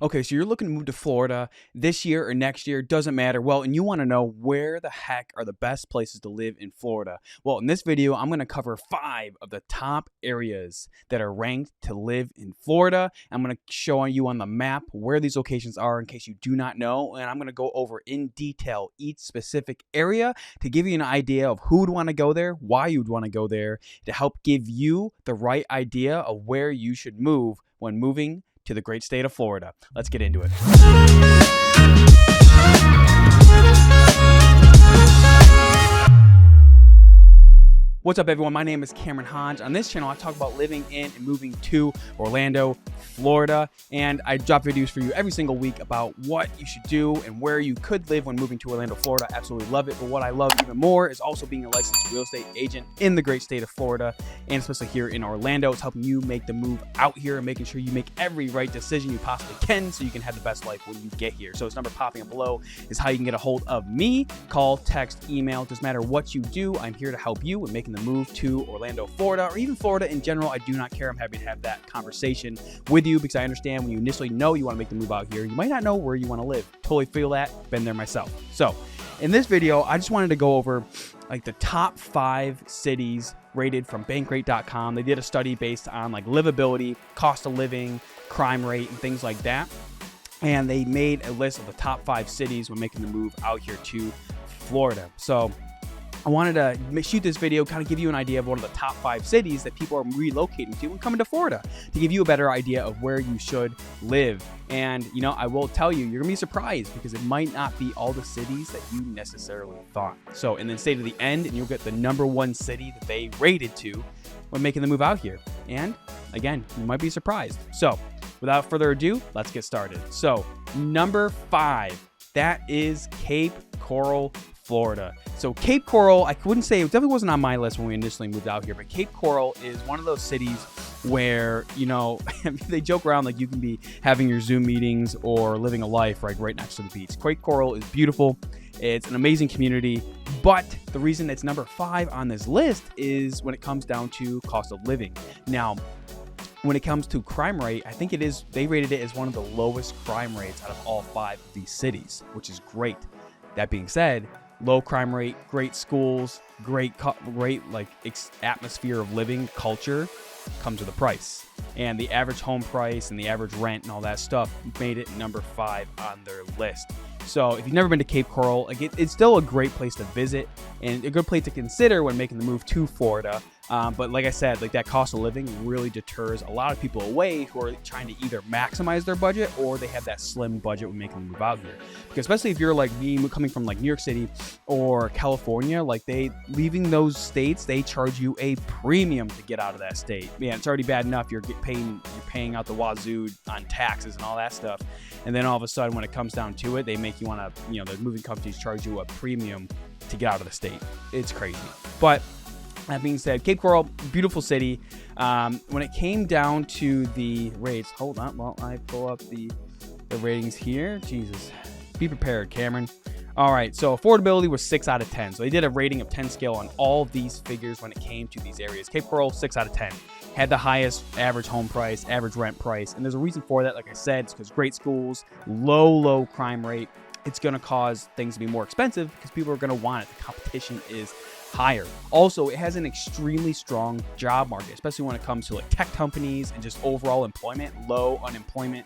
Okay, so you're looking to move to Florida this year or next year, doesn't matter. Well, and you want to know where the heck are the best places to live in Florida. Well, in this video, I'm going to cover 5 of the top areas that are ranked to live in Florida. I'm going to show you on the map where these locations are in case you do not know. And I'm going to go over in detail each specific area to give you an idea of who would want to go there, why you'd want to go there, to help give you the right idea of where you should move when moving to the great state of Florida. Let's get into it. What's up, everyone? My name is Cameron Hodge. On this channel, I talk about living in and moving to Orlando, Florida, and I drop videos for you every single week about what you should do and where you could live when moving to Orlando, Florida. I absolutely love it, but what I love even more is also being a licensed real estate agent in the great state of Florida, and especially here in Orlando. It's helping you make the move out here and making sure you make every right decision you possibly can so you can have the best life when you get here. So this number popping up below is how you can get a hold of me. Call, text, email, doesn't matter what you do. I'm here to help you in making the move to Orlando, Florida, or even Florida in general. I do not care. I'm happy to have that conversation with you because I understand when you initially know you want to make the move out here, you might not know where you want to live. Totally feel that. Been there myself. So in this video, I just wanted to go over like the top 5 cities rated from bankrate.com. They did a study based on like livability, cost of living, crime rate, and things like that. And they made a list of the top 5 cities when making the move out here to Florida. So I wanted to shoot this video, kind of give you an idea of one of the top 5 cities that people are relocating to and coming to Florida, to give you a better idea of where you should live. And, you know, I will tell you, you're going to be surprised because it might not be all the cities that you necessarily thought. So, and then stay to the end and you'll get the #1 city that they rated to when making the move out here. And again, you might be surprised. So without further ado, let's get started. So number 5, that is Cape Coral, Florida. So Cape Coral, I wouldn't say, it definitely wasn't on my list when we initially moved out here, but Cape Coral is one of those cities where, you know, they joke around like you can be having your Zoom meetings or living a life right next to the beach. Cape Coral is beautiful. It's an amazing community, but the reason it's number 5 on this list is when it comes down to cost of living. Now, when it comes to crime rate, I think they rated it as one of the lowest crime rates out of all 5 of these cities, which is great. That being said, low crime rate, great schools, great like atmosphere of living, culture comes with a price. And the average home price and the average rent and all that stuff made it number 5 on their list. So if you've never been to Cape Coral, it's still a great place to visit and a good place to consider when making the move to Florida. But like I said, like that cost of living really deters a lot of people away who are trying to either maximize their budget or they have that slim budget when making the move out here. Because especially if you're like me, coming from like New York City or California, like leaving those states, they charge you a premium to get out of that state. Yeah, it's already bad enough you're paying out the wazoo on taxes and all that stuff. And then all of a sudden when it comes down to it, they make you want to, you know, the moving companies charge you a premium to get out of the state. It's crazy. But that being said, Cape Coral, beautiful city. When it came down to the rates, hold on while I pull up the ratings here. Jesus, be prepared, Cameron. All right, so affordability was 6 out of 10. So they did a rating of 10 scale on all of these figures when it came to these areas. Cape Coral, 6 out of 10. Had the highest average home price, average rent price. And there's a reason for that. Like I said, it's because great schools, low crime rate. It's going to cause things to be more expensive because people are going to want it. The competition is higher. Also, it has an extremely strong job market, especially when it comes to like tech companies and just overall employment, low unemployment.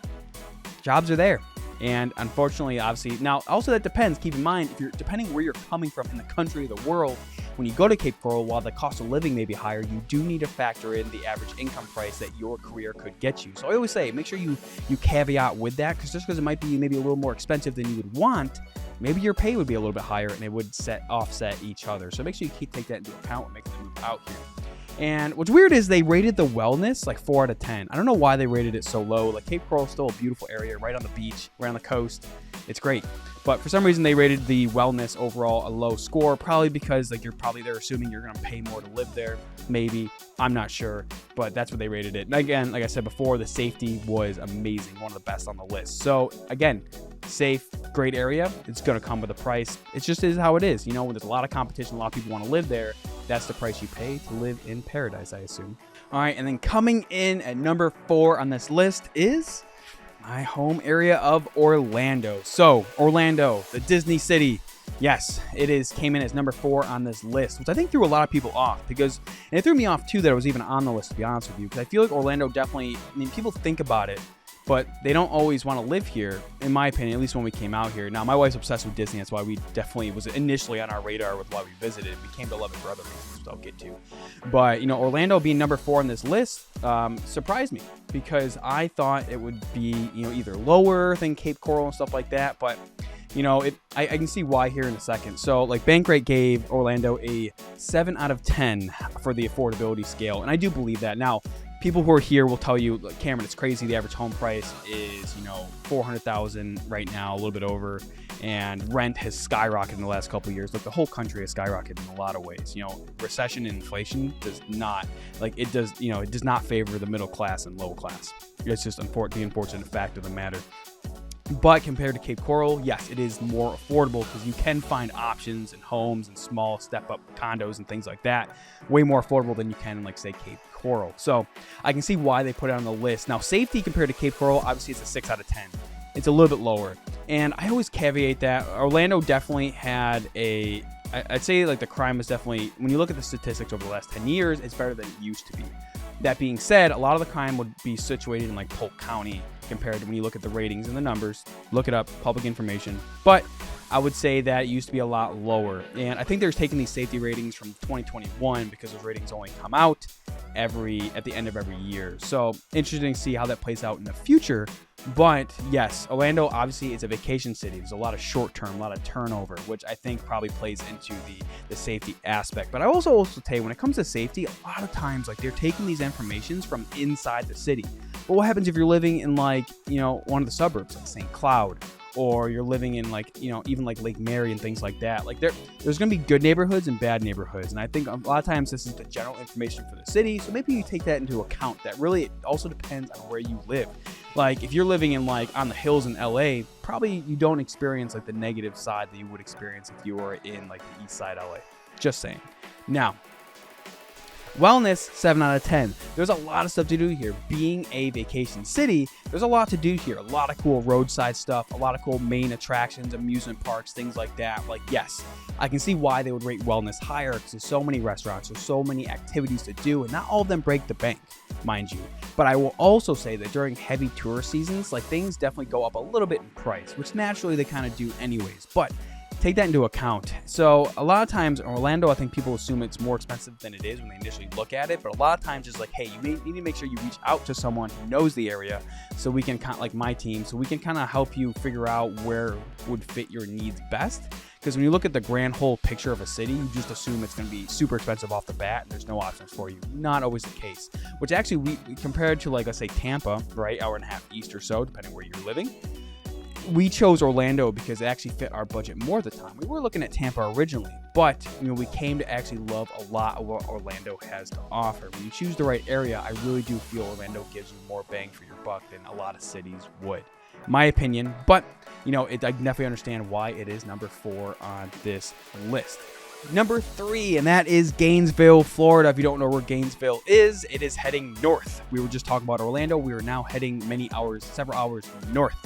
Jobs are there. And unfortunately, obviously, now also that depends. Keep in mind, depending where you're coming from in the country or the world, when you go to Cape Coral, while the cost of living may be higher, you do need to factor in the average income price that your career could get you. So I always say, make sure you caveat with that, because just because it might be maybe a little more expensive than you would want, maybe your pay would be a little bit higher and it would offset each other. So make sure you take that into account when making the move out here. And what's weird is they rated the wellness like 4 out of 10. I don't know why they rated it so low. Like Cape Coral is still a beautiful area right on the beach, right on the coast. It's great. But for some reason they rated the wellness overall a low score, probably because like they're assuming you're going to pay more to live there. Maybe. I'm not sure, but that's what they rated it. And again, like I said before, the safety was amazing. One of the best on the list. So again, safe, great area. It's going to come with a price. It just is how it is. You know, when there's a lot of competition, a lot of people want to live there. That's the price you pay to live in paradise, I assume. All right, and then coming in at number 4 on this list is my home area of Orlando. So Orlando, the Disney city. Yes, came in as number 4 on this list, which I think threw a lot of people off and it threw me off too that it was even on the list, to be honest with you, because I feel like Orlando definitely, people think about it, but they don't always want to live here, in my opinion, at least when we came out here. Now, my wife's obsessed with Disney. That's why we definitely was initially on our radar with why we visited. We came to love it for other reasons, which I'll get to. But, Orlando being number 4 on this list surprised me because I thought it would be, either lower than Cape Coral and stuff like that. But, I can see why here in a second. So, Bankrate gave Orlando a 7 out of 10 for the affordability scale. And I do believe that. Now, people who are here will tell you, Cameron, it's crazy. The average home price is, $400,000 right now, a little bit over, and rent has skyrocketed in the last couple of years. The whole country has skyrocketed in a lot of ways. Recession and inflation does not, it does not favor the middle class and low class. It's just the unfortunate fact of the matter. But compared to Cape Coral, yes, it is more affordable because you can find options and homes and small step-up condos and things like that way more affordable than you can in, say, Cape Coral. So I can see why they put it on the list. Now, safety compared to Cape Coral, obviously it's a 6 out of 10. It's a little bit lower. And I always caveat that Orlando definitely had I'd say the crime is definitely, when you look at the statistics over the last 10 years, it's better than it used to be. That being said, a lot of the crime would be situated in Polk County compared to when you look at the ratings and the numbers. Look it up, public information. But I would say that it used to be a lot lower. And I think they're taking these safety ratings from 2021 because those ratings only come out at the end of every year. So interesting to see how that plays out in the future. But yes, Orlando obviously is a vacation city. There's a lot of short-term, a lot of turnover, which I think probably plays into the safety aspect. But I also say when it comes to safety, a lot of times they're taking these informations from inside the city. But what happens if you're living in one of the suburbs, like St. Cloud, or you're living in even Lake Mary and things like that? There's going to be good neighborhoods and bad neighborhoods. And I think a lot of times this is the general information for the city. So maybe you take that into account. That really it also depends on where you live. If you're living in on the hills in LA, probably you don't experience the negative side that you would experience if you were in the east side LA. Just saying. Now, wellness, 7 out of 10. There's a lot of stuff to do here. Being a vacation city, there's a lot to do here. A lot of cool roadside stuff, a lot of cool main attractions, amusement parks, things like that. Yes, I can see why they would rate wellness higher because there's so many restaurants, there's so many activities to do, and not all of them break the bank, mind you. But I will also say that during heavy tourist seasons, things definitely go up a little bit in price, which naturally they kind of do anyways. But take that into account. So a lot of times in Orlando, I think people assume it's more expensive than it is when they initially look at it. But a lot of times it's hey, you need to make sure you reach out to someone who knows the area so we can my team, so we can kind of help you figure out where would fit your needs best. Because when you look at the grand whole picture of a city, you just assume it's going to be super expensive off the bat and there's no options for you. Not always the case. Which actually, we compared to let's say Tampa, right, hour and a half east or so, depending where you're living. We chose Orlando because it actually fit our budget more at the time. We were looking at Tampa originally, but we came to actually love a lot of what Orlando has to offer. When you choose the right area, I really do feel Orlando gives you more bang for your buck than a lot of cities would. My opinion, but I definitely understand why it is number 4 on this list. Number 3, and that is Gainesville, Florida. If you don't know where Gainesville is, it is heading north. We were just talking about Orlando. We are now heading several hours north.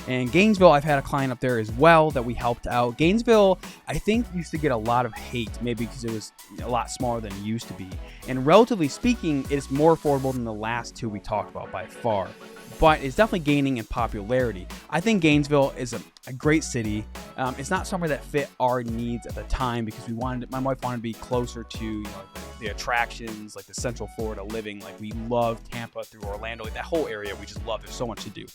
And Gainesville, I've had a client up there as well that we helped out. Gainesville, I think, used to get a lot of hate, maybe because it was a lot smaller than it used to be. And relatively speaking, it's more affordable than the last 2 we talked about by far. But it's definitely gaining in popularity. I think Gainesville is a great city. It's not somewhere that fit our needs at the time because my wife wanted to be closer to the attractions, the Central Florida living. We love Tampa through Orlando, that whole area. We just love. There's so much to do.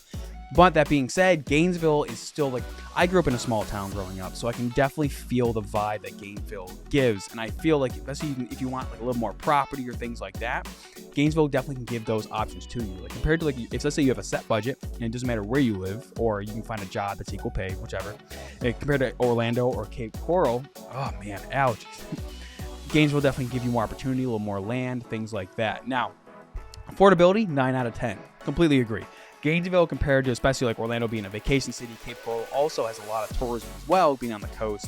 But that being said, Gainesville is still I grew up in a small town growing up, so I can definitely feel the vibe that Gainesville gives. And I feel especially if you want a little more property or things like that, Gainesville definitely can give those options to you. Compared to if let's say you have a set budget and it doesn't matter where you live, or you can find a job that's equal pay, whichever. Compared to Orlando or Cape Coral, oh man, allergies. Gainesville definitely give you more opportunity, a little more land, things like that. Now, affordability, 9 out of 10. Completely agree. Gainesville, compared to especially Orlando being a vacation city, Cape Coral also has a lot of tourism as well, being on the coast.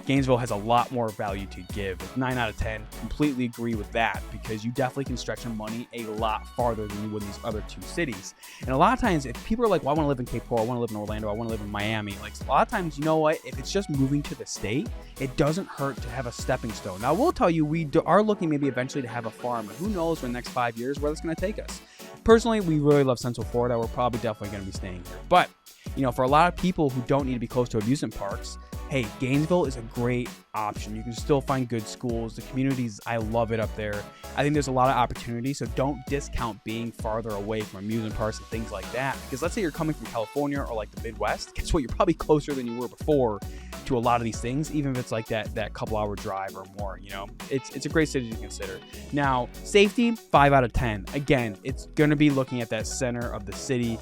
Gainesville has a lot more value to give. 9 out of 10, completely agree with that, because you definitely can stretch your money a lot farther than you would in these other 2 cities. And a lot of times, if people are like, well, I want to live in Cape Coral, I want to live in Orlando, I want to live in Miami, like a lot of times, you know what, if it's just moving to the state, it doesn't hurt to have a stepping stone. Now, we'll tell you, we are looking maybe eventually to have a farm, and who knows for the next 5 years where that's going to take us. Personally, we really love Central Florida. We're probably definitely going to be staying here. But, you know, for a lot of people who don't need to be close to amusement parks, hey, Gainesville is a great option. You can still find good schools. The communities, I love it up there. I think there's a lot of opportunity, so don't discount being farther away from amusement parks and things like that. Because let's say you're coming from California or like the Midwest, guess what? You're probably closer than you were before to a lot of these things, even if it's like that couple-hour drive or more. You know, it's a great city to consider. Now, safety, 5 out of 10. Again, it's going to be looking at that center of the city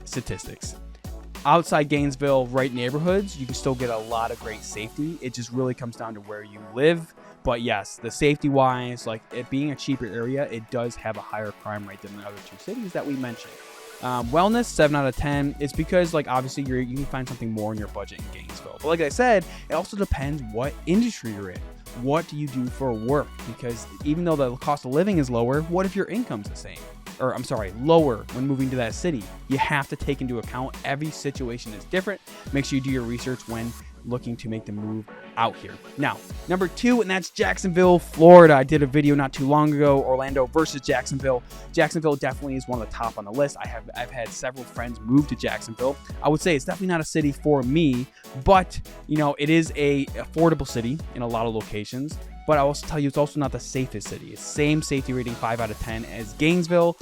statistics. Outside Gainesville, right neighborhoods, you can still get a lot of great safety. It just really comes down to where you live. But yes, the safety-wise, like it being a cheaper area, it does have a higher crime rate than the other 2 cities that we mentioned. Wellness, 7 out of 10. It's because, like, obviously you can find something more in your budget in Gainesville. But like I said, it also depends what industry you're in. What do you do for work? Because even though the cost of living is lower, what if your income's the same? Or I'm sorry, lower when moving to that city? You have to take into account every situation is different. Make sure you do your research when looking to make the move out here. Now, number 2, and that's Jacksonville, Florida. I did a video not too long ago, Orlando versus Jacksonville. Jacksonville definitely is one of the top on the list. I've had several friends move to Jacksonville. I would say it's definitely not a city for me, but you know, it is a affordable city in a lot of locations. But I also tell you, it's also not the safest city. It's same safety rating, 5 out of 10 as Gainesville.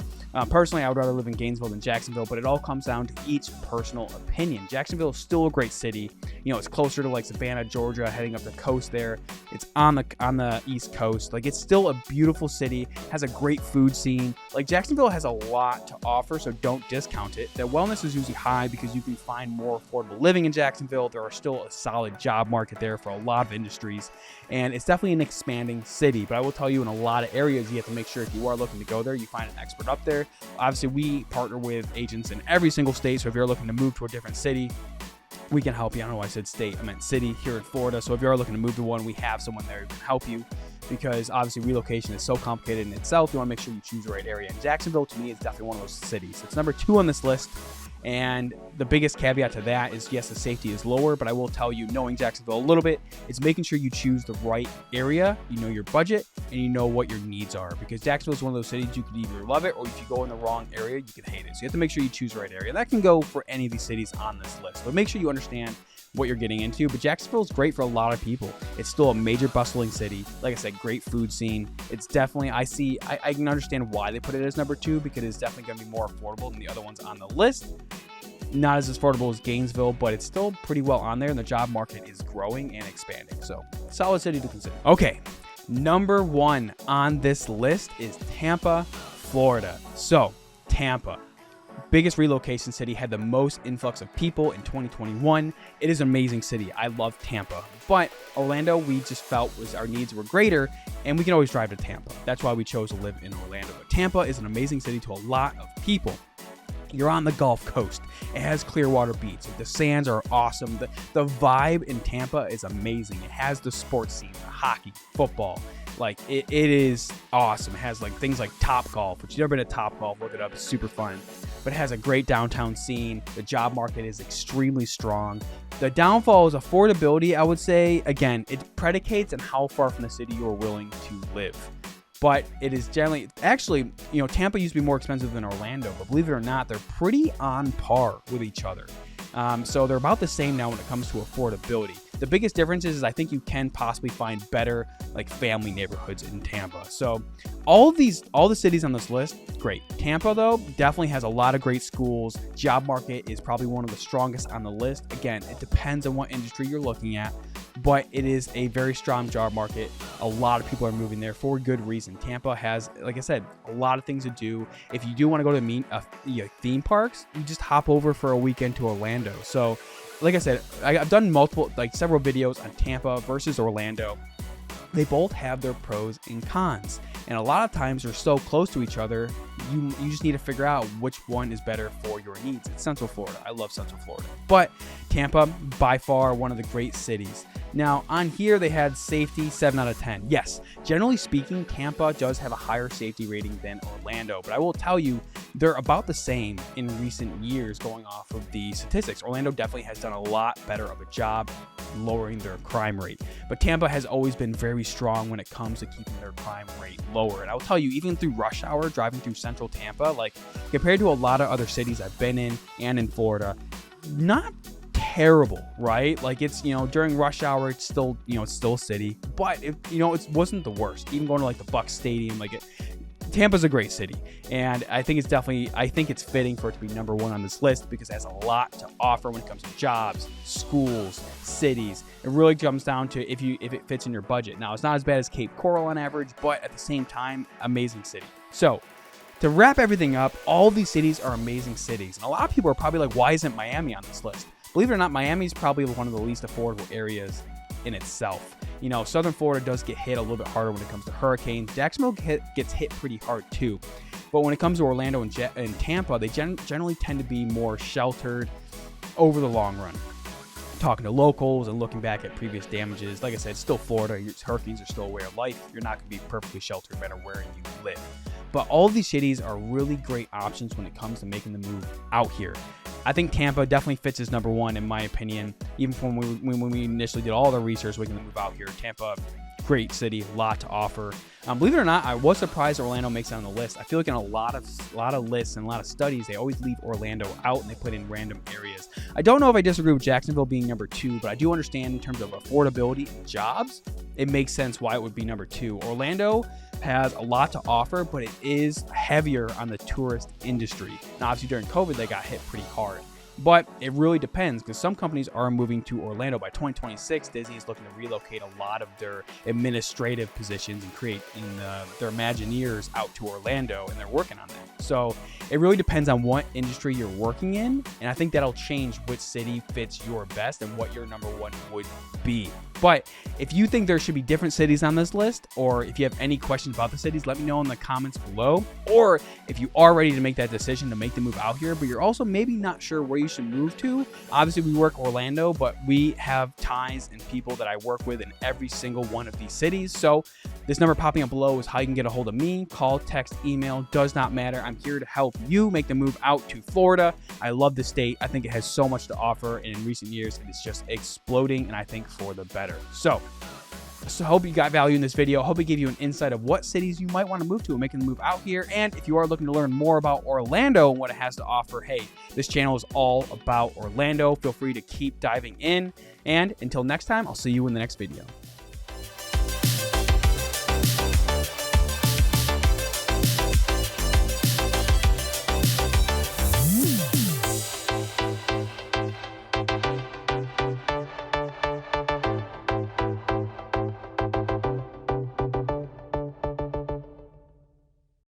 Personally, I would rather live in Gainesville than Jacksonville, but it all comes down to each personal opinion. Jacksonville is still a great city. You know, it's closer to like Savannah, Georgia, heading up the coast there. It's on the East Coast. Like, it's still a beautiful city, has a great food scene. Like, Jacksonville has a lot to offer, so don't discount it. The wellness is usually high because you can find more affordable living in Jacksonville. There are still a solid job market there for a lot of industries, and it's definitely an expanding city. But I will tell you, in a lot of areas, you have to make sure if you are looking to go there, you find an expert up there. Obviously, we partner with agents in every single state, so if you're looking to move to a different city, we can help you. I don't know why I said state, I meant city here in Florida. So if you are looking to move to one, we have someone there who can help you, because obviously relocation is so complicated in itself. You want to make sure you choose the right area. And Jacksonville, to me, is definitely one of those cities. It's number 2 on this list. And the biggest caveat to that is, yes, the safety is lower, but I will tell you, knowing Jacksonville a little bit, it's making sure you choose the right area, you know your budget, and you know what your needs are. Because Jacksonville is one of those cities you could either love it, or if you go in the wrong area, you could hate it. So you have to make sure you choose the right area. That can go for any of these cities on this list, but make sure you understand what you're getting into. But Jacksonville is great for a lot of people. It's still a major bustling city. Like I said, great food scene. It's definitely, I can understand why they put it as number 2, because it's definitely going to be more affordable than the other ones on the list. Not as affordable as Gainesville, but it's still pretty well on there, and the job market is growing and expanding. So, solid city to consider. Okay, number 1 on this list is Tampa, Florida. So, Tampa, biggest relocation city, had the most influx of people in 2021. It is an amazing city. I love Tampa. But Orlando, we just felt our needs were greater, and we can always drive to Tampa. That's why we chose to live in Orlando. But Tampa is an amazing city to a lot of people. You're on the Gulf Coast. It has Clearwater Beach. The sands are awesome. The vibe in Tampa is amazing. It has the sports scene, the hockey, football. Like, it is awesome. It has like things like Top Golf, which you've never been to Top Golf, look it up. It's super fun. But it has a great downtown scene. The job market is extremely strong. The downfall is affordability, I would say. Again, it predicates on how far from the city you are willing to live. But it is generally, actually, you know, Tampa used to be more expensive than Orlando, but believe it or not, they're pretty on par with each other. So they're about the same now when it comes to affordability. The biggest difference is I think you can possibly find better like family neighborhoods in Tampa. So all the cities on this list, great. Tampa though definitely has a lot of great schools. Job market is probably one of the strongest on the list. Again, it depends on what industry you're looking at, but it is a very strong job market. A lot of people are moving there for good reason. Tampa has, like I said, a lot of things to do. If you do want to go to theme parks, you just hop over for a weekend to Orlando. So like I said, I've done several videos on Tampa versus Orlando. They both have their pros and cons. And a lot of times they're so close to each other, you just need to figure out which one is better for your needs. It's Central Florida. I love Central Florida. But Tampa, by far, one of the great cities. Now, on here, they had safety 7 out of 10. Yes, generally speaking, Tampa does have a higher safety rating than Orlando, but I will tell you, they're about the same in recent years going off of the statistics. Orlando definitely has done a lot better of a job lowering their crime rate, but Tampa has always been very strong when it comes to keeping their crime rate lower. And I will tell you, even through rush hour, driving through central Tampa, like compared to a lot of other cities I've been in and in Florida, not terrible, right? Like it's, during rush hour, it's still, it's still a city, but it wasn't the worst. Even going to like the Bucs Stadium, Tampa's a great city, and I think it's fitting for it to be number 1 on this list because it has a lot to offer when it comes to jobs, schools, cities. It really comes down to if it fits in your budget. Now, it's not as bad as Cape Coral on average, but at the same time, amazing city. So, to wrap everything up, all these cities are amazing cities, and a lot of people are probably like, why isn't Miami on this list? Believe it or not, Miami is probably one of the least affordable areas in itself. Southern Florida does get hit a little bit harder when it comes to hurricanes. Jacksonville gets hit pretty hard too. But when it comes to Orlando and Tampa, they generally tend to be more sheltered over the long run. Talking to locals and looking back at previous damages, like I said, it's still Florida. Hurricanes are still a way of life. You're not going to be perfectly sheltered no matter where you live. But all of these cities are really great options when it comes to making the move out here. I think Tampa definitely fits as number 1 in my opinion. Even when we initially did all the research making the move out here, Tampa, great city, a lot to offer. Believe it or not, I was surprised Orlando makes it on the list. I feel like in a lot of lists and a lot of studies, they always leave Orlando out and they put in random areas. I don't know if I disagree with Jacksonville being number 2, but I do understand in terms of affordability and jobs, it makes sense why it would be number 2. Orlando has a lot to offer, but it is heavier on the tourist industry. Now, obviously during COVID, they got hit pretty hard. But it really depends because some companies are moving to Orlando. By 2026, Disney is looking to relocate a lot of their administrative positions and create their Imagineers out to Orlando, and they're working on that. So it really depends on what industry you're working in, and I think that'll change which city fits your best and what your number 1 would be. But if you think there should be different cities on this list, or if you have any questions about the cities, let me know in the comments below. Or if you are ready to make that decision to make the move out here, but you're also maybe not sure where you should move to. Obviously, we work Orlando, but we have ties and people that I work with in every single one of these cities. So this number popping up below is how you can get a hold of me. Call, text, email, does not matter. I'm here to help you make the move out to Florida. I love the state. I think it has so much to offer, and in recent years, it is just exploding, and I think for the better. So I hope you got value in this video. I hope it gave you an insight of what cities you might want to move to and making the move out here. And if you are looking to learn more about Orlando and what it has to offer, hey, this channel is all about Orlando. Feel free to keep diving in. And until next time, I'll see you in the next video.